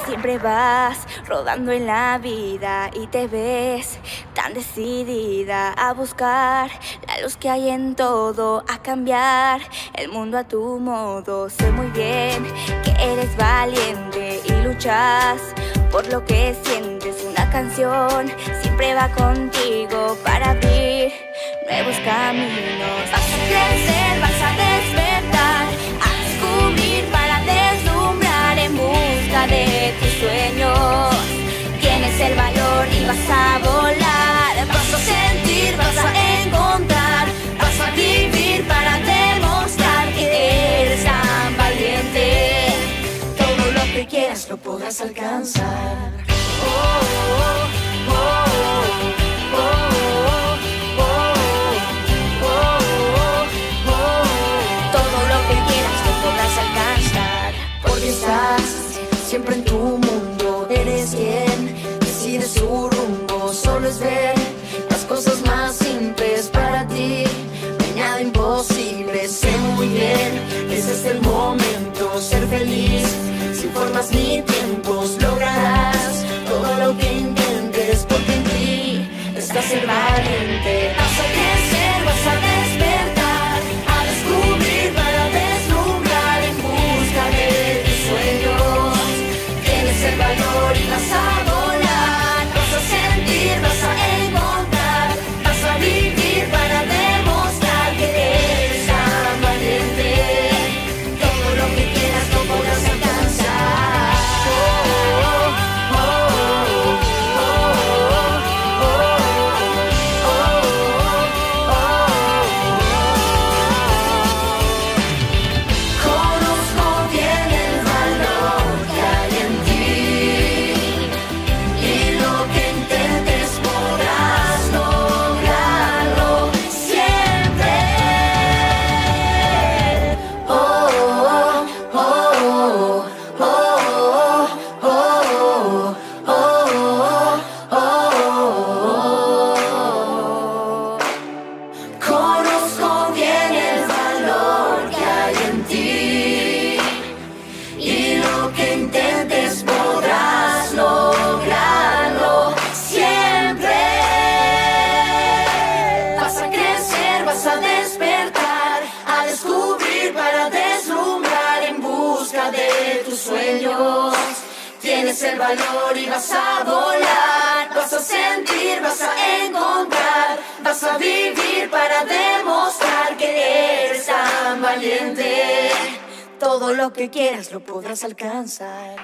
Siempre vas rodando en la vida y te ves tan decidida a buscar la luz que hay en todo, a cambiar el mundo a tu modo. Sé muy bien que eres valiente y luchas por lo que sientes. Una canción siempre va contigo para abrir nuevos caminos. Vas a crecer, vas a despertar, a descubrir para deslumbrar en busca de tus sueños. Tienes el valor y vas a volar. Vas a sentir, vas a encontrar, vas a vivir para demostrar que eres tan valiente. Todo lo que quieras lo podrás alcanzar. Todo lo que quieras lo podrás alcanzar. Porque estás siempre en tu mundo. Eres quien decide su rumbo. Solo es ver las cosas más simples para ti. No hay nada imposible. Sé muy bien que es este el momento. Ser feliz sin formas ni tiempos. Lograrás todo lo que intentes, porque en ti está ser valiente. Vas a crecer, vas a despertar, a descubrir para deslumbrar en busca de tus sueños. Tienes el valor y vas a volar. Vas a sentir, vas a encontrar, vas a vivir para demostrar que eres tan valiente. Todo lo que quieras lo podrás alcanzar. Conozco bien el valor que hay en ti, y lo que intentes podrás lograrlo siempre. Conozco bien el valor que hay en ti, y lo que intentes podrás lograrlo siempre. Vas a crecer, vas a despertar, a descubrir para deslumbrar en busca de tus sueños. Tienes el valor y vas a volar. Vas a sentir, vas a encontrar, vas a vivir para demostrar que eres tan valiente. Todo lo que quieras lo podrás alcanzar.